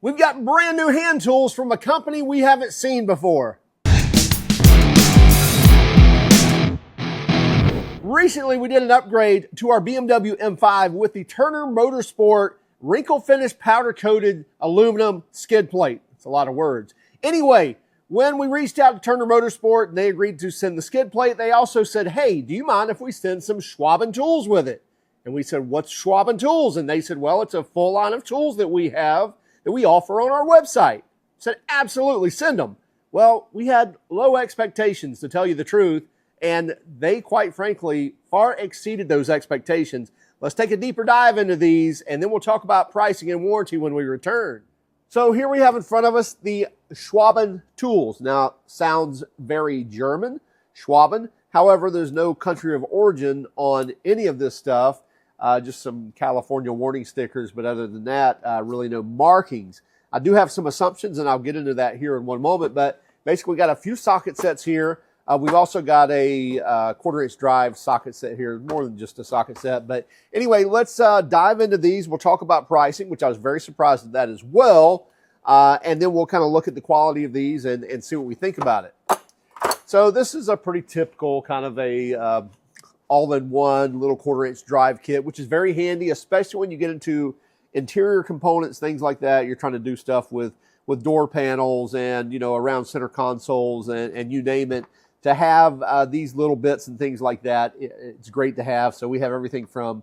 We've got brand new hand tools from a company we haven't seen before. Recently, we did an upgrade to our BMW M5 with the Turner Motorsport wrinkle finish powder coated aluminum skid plate. It's a lot of words. Anyway, when we reached out to Turner Motorsport and they agreed to send the skid plate, they also said, hey, do you mind if we send some Schwaben Tools with it? And we said, what's Schwaben Tools? And they said, well, it's a full line of tools that we have that we offer on our website. I said, absolutely, send them. Well, we had low expectations, to tell you the truth, and they, quite frankly, far exceeded those expectations. Let's take a deeper dive into these, and then we'll talk about pricing and warranty when we return. So here we have in front of us the Schwaben Tools. Now, sounds very German, Schwaben. However, there's no country of origin on any of this stuff. Just some California warning stickers, but other than that, really no markings. I do have some assumptions, and I'll get into that here in one moment, but basically we got a few socket sets here. We've also got a quarter-inch drive socket set here, more than just a socket set. But anyway, let's dive into these. We'll talk about pricing, which I was very surprised at that as well. And then we'll kind of look at the quality of these and see what we think about it. So this is a pretty typical kind of a all-in-one little quarter-inch drive kit, which is very handy, especially when you get into interior components, things like that. You're trying to do stuff with door panels and, you know, around center consoles and you name it. To have these little bits and things like that, it's great to have. So we have everything from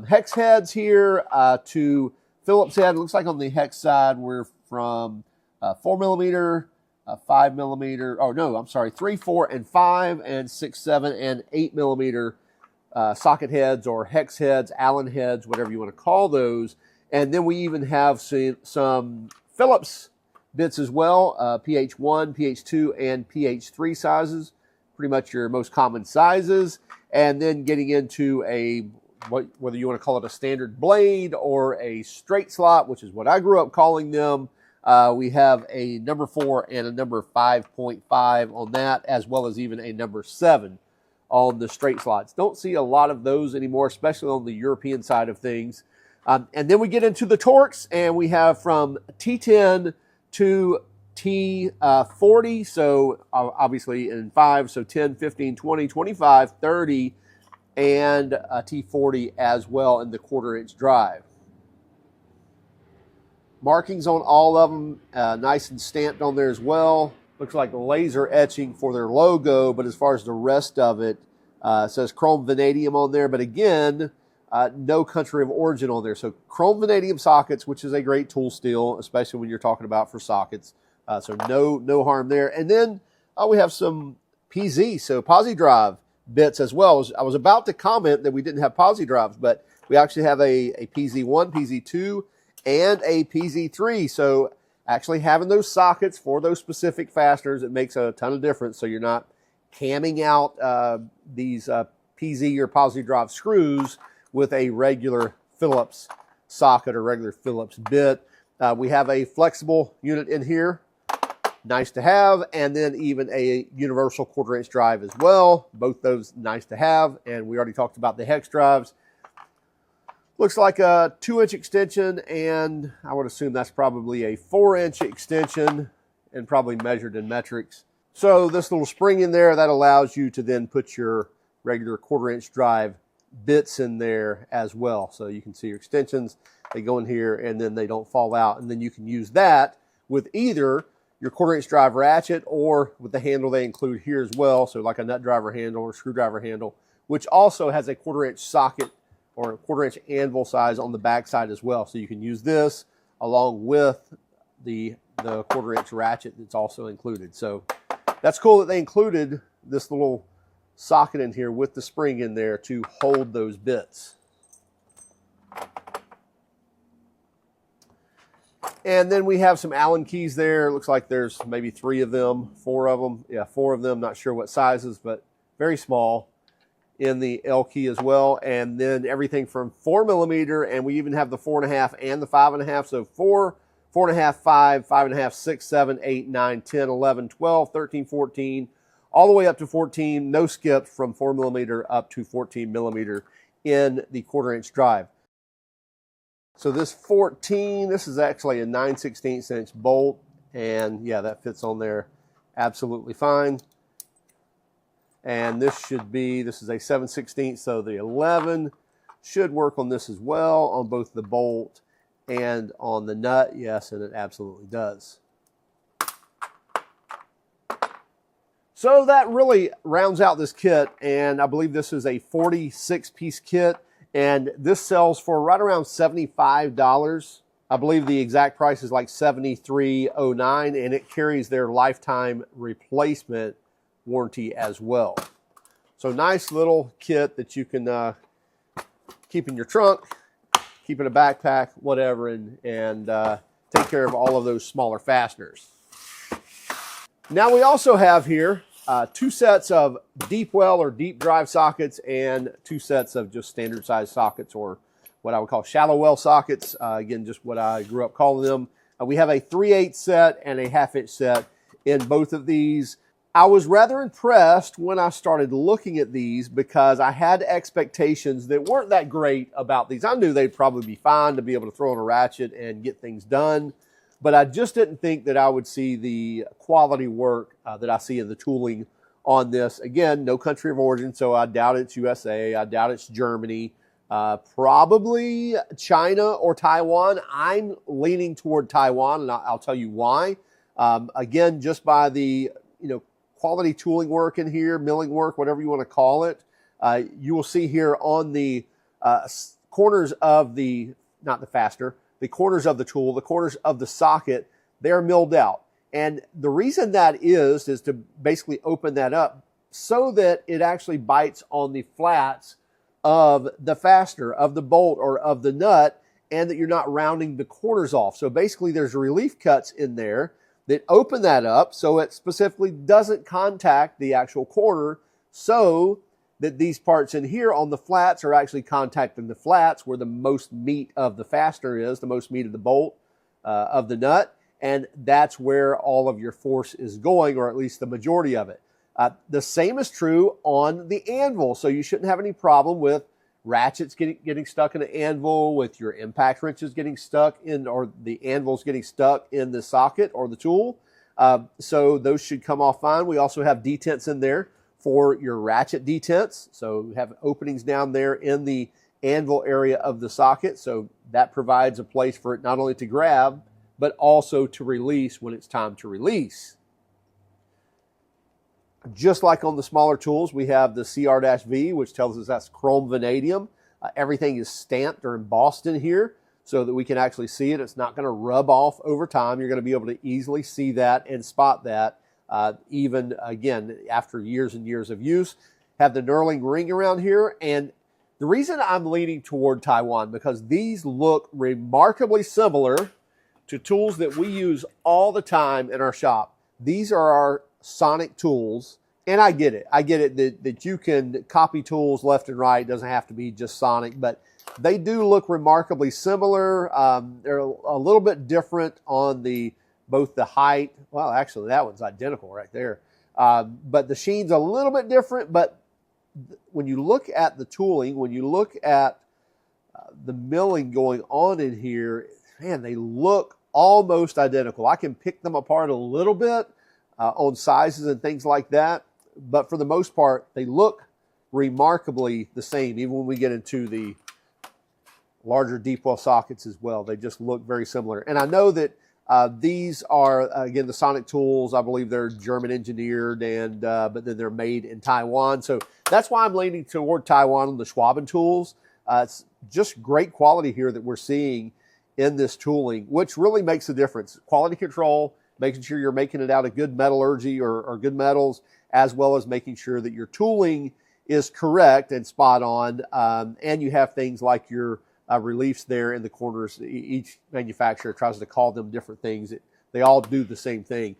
hex heads here to Phillips head. It looks like on the hex side, we're from 4 millimeter, 5 millimeter, oh no, I'm sorry, 3, 4, and 5, and 6, 7, and 8 millimeter socket heads or hex heads, Allen heads, whatever you want to call those. And then we even have some Phillips bits as well, PH1, PH2, and PH3 sizes, pretty much your most common sizes. And then getting into whether you want to call it a standard blade or a straight slot, which is what I grew up calling them. We have a number 4 and a number 5.5 on that, as well as even a number 7 on the straight slots. Don't see a lot of those anymore, especially on the European side of things. And then we get into the torques, and we have from T10 to T40, so obviously in 5, so 10, 15, 20, 25, 30, and T40 as well in the quarter-inch drive. Markings on all of them, nice and stamped on there as well. Looks like laser etching for their logo, but as far as the rest of it, it says Chrome Vanadium on there, but again, no country of origin on there. So Chrome Vanadium sockets, which is a great tool still, especially when you're talking about for sockets. So no harm there. And then we have some PZ, so posi drive bits as well. I was about to comment that we didn't have posi drives, but we actually have a PZ1, PZ2, and a PZ3. So actually having those sockets for those specific fasteners, it makes a ton of difference. So you're not camming out these PZ or posi drive screws with a regular Phillips socket or regular Phillips bit. We have a flexible unit in here, nice to have, and then even a universal quarter-inch drive as well. Both those nice to have, and we already talked about the hex drives. Looks like a 2-inch extension, and I would assume that's probably a 4-inch extension and probably measured in metrics. So this little spring in there, that allows you to then put your regular quarter-inch drive bits in there as well. So you can see your extensions, they go in here and then they don't fall out. And then you can use that with either your quarter-inch drive ratchet or with the handle they include here as well. So like a nut driver handle or screwdriver handle, which also has a quarter-inch socket or a quarter-inch anvil size on the back side as well. So you can use this along with the quarter-inch ratchet that's also included. So that's cool that they included this little socket in here with the spring in there to hold those bits. And then we have some Allen keys there. It looks like there's maybe 3 of them, 4 of them. Yeah, 4 of them, not sure what sizes, but very small in the L key as well. And then everything from 4 millimeter, and we even have the 4.5 and the 5.5. So 4, 4.5, 5, 5.5, 6, 7, 8, 9, 10, 11, 12, 13, 14, all the way up to 14, no skips from 4 millimeter up to 14 millimeter in the quarter-inch drive. So this 14, this is actually a 9/16 inch bolt, and yeah, that fits on there absolutely fine. And this should be, this is a 7/16, so the 11 should work on this as well, on both the bolt and on the nut. Yes, and it absolutely does. So that really rounds out this kit, and I believe this is a 46-piece kit, and this sells for right around $75. I believe the exact price is like $73.09, and it carries their lifetime replacement warranty as well. So nice little kit that you can keep in your trunk, keep in a backpack, whatever, and take care of all of those smaller fasteners. Now we also have here 2 sets of deep well or deep drive sockets and 2 sets of just standard size sockets, or what I would call shallow well sockets. Again, just what I grew up calling them. We have a 3/8 set and a 1/2 inch set in both of these. I was rather impressed when I started looking at these because I had expectations that weren't that great about these. I knew they'd probably be fine to be able to throw on a ratchet and get things done, but I just didn't think that I would see the quality work that I see in the tooling on this. Again, no country of origin, so I doubt it's USA. I doubt it's Germany. Probably China or Taiwan. I'm leaning toward Taiwan, and I'll tell you why. Again, just by the quality tooling work in here, milling work, whatever you want to call it. You will see here on the corners of the, not the fastener, the corners of the tool, the corners of the socket, they're milled out. And the reason that is to basically open that up so that it actually bites on the flats of the fastener, of the bolt, or of the nut, and that you're not rounding the corners off. So basically there's relief cuts in there that open that up so it specifically doesn't contact the actual corner, so that these parts in here on the flats are actually contacting the flats where the most meat of the fastener is, the most meat of the bolt, of the nut, and that's where all of your force is going, or at least the majority of it. The same is true on the anvil, so you shouldn't have any problem with ratchets getting stuck in an anvil, with your impact wrenches getting stuck in, or the anvils getting stuck in the socket or the tool. So those should come off fine. We also have detents in there for your ratchet detents. So we have openings down there in the anvil area of the socket. So that provides a place for it not only to grab, but also to release when it's time to release. Just like on the smaller tools, we have the CR-V, which tells us that's Chrome Vanadium. Everything is stamped or embossed in here so that we can actually see it. It's not going to rub off over time. You're going to be able to easily see that and spot that, even, again, after years and years of use. Have the knurling ring around here. And the reason I'm leaning toward Taiwan, because these look remarkably similar to tools that we use all the time in our shop. These are our sonic tools, and I get it that you can copy tools left and right. It doesn't have to be just sonic, but they do look remarkably similar. They're a little bit different on both the height. Well, actually that one's identical right there, but the sheen's a little bit different. But when you look at the tooling, when you look at the milling going on in here, man, they look almost identical. I can pick them apart a little bit on sizes and things like that, but for the most part, they look remarkably the same, even when we get into the larger deep well sockets as well. They just look very similar. And I know that these are, again, the sonic tools. I believe they're German engineered, and but then they're made in Taiwan. So that's why I'm leaning toward Taiwan on the Schwaben Tools. It's just great quality here that we're seeing in this tooling, which really makes a difference. Quality control, making sure you're making it out of good metallurgy or good metals, as well as making sure that your tooling is correct and spot on. And you have things like your reliefs there in the corners. Each manufacturer tries to call them different things. They all do the same thing.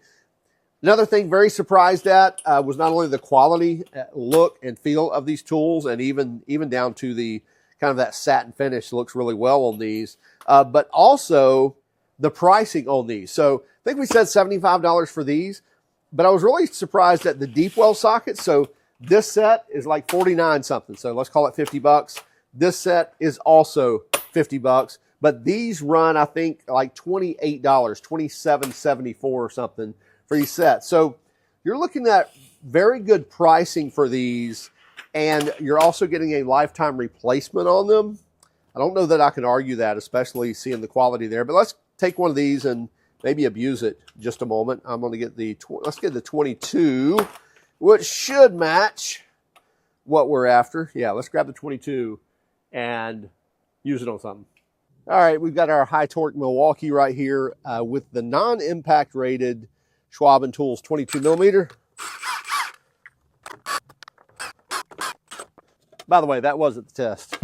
Another thing very surprised at was not only the quality, look, and feel of these tools, and even down to the kind of that satin finish looks really well on these, but also the pricing on these. So I think we said $75 for these, but I was really surprised at the deep well sockets. So this set is like 49 something. So let's call it 50 bucks. This set is also 50 bucks, But these run, I think, like $28, $27.74 or something for these sets. So you're looking at very good pricing for these, and you're also getting a lifetime replacement on them. I don't know that I can argue that, especially seeing the quality there. But let's take one of these and maybe abuse it just a moment. I'm going to get let's get the 22, which should match what we're after. Yeah, let's grab the 22 and use it on something. All right, we've got our high torque Milwaukee right here with the non-impact rated Schwaben Tools 22 millimeter. By the way, that wasn't the test.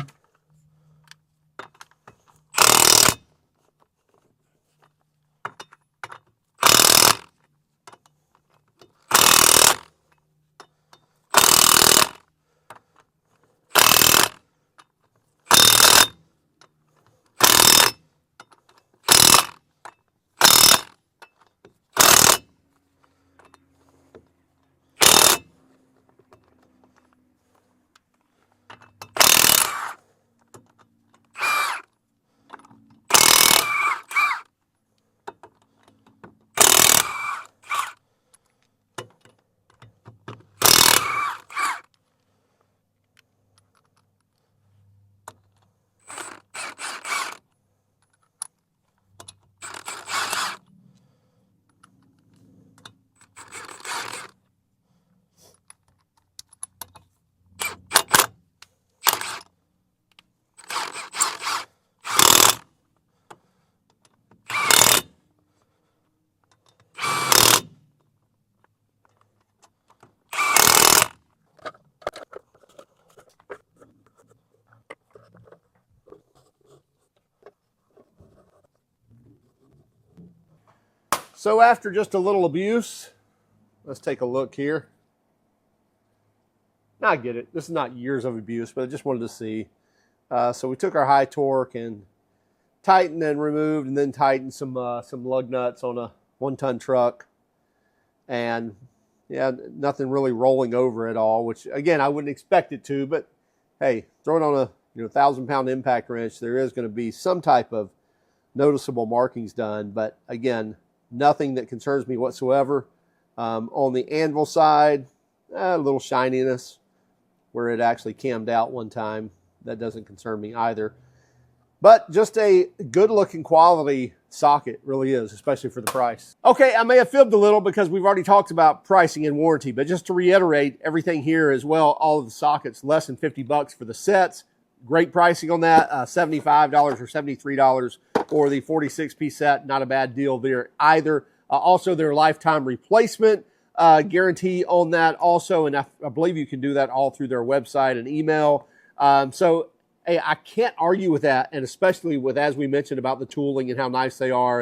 So after just a little abuse, let's take a look here. Now I get it. This is not years of abuse, but I just wanted to see. So we took our high torque and tightened and removed, and then tightened some lug nuts on a 1-ton truck. And yeah, nothing really rolling over at all, which again, I wouldn't expect it to, but hey, throwing on a 1,000-pound impact wrench, there is going to be some type of noticeable markings done. But again, nothing that concerns me whatsoever. On the anvil side, a little shininess where it actually cammed out one time. That doesn't concern me either. But just a good-looking quality socket, really is, especially for the price. Okay, I may have fibbed a little because we've already talked about pricing and warranty, but just to reiterate, everything here as well, all of the sockets, less than $50 for the sets. Great pricing on that, $75 or $73 for the 46-piece set. Not a bad deal there either. Also, their lifetime replacement guarantee on that also, and I believe you can do that all through their website and email. So hey, I can't argue with that, and especially with, as we mentioned, about the tooling and how nice they are,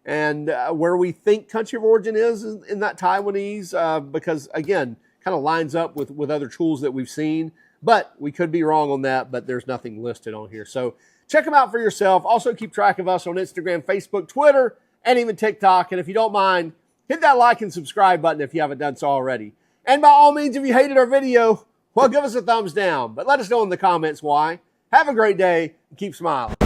and where we think country of origin is in that Taiwanese, because again, kind of lines up with other tools that we've seen. But we could be wrong on that, but there's nothing listed on here. So check them out for yourself. Also keep track of us on Instagram, Facebook, Twitter, and even TikTok. And if you don't mind, hit that like and subscribe button if you haven't done so already. And by all means, if you hated our video, well, give us a thumbs down. But let us know in the comments why. Have a great day and keep smiling.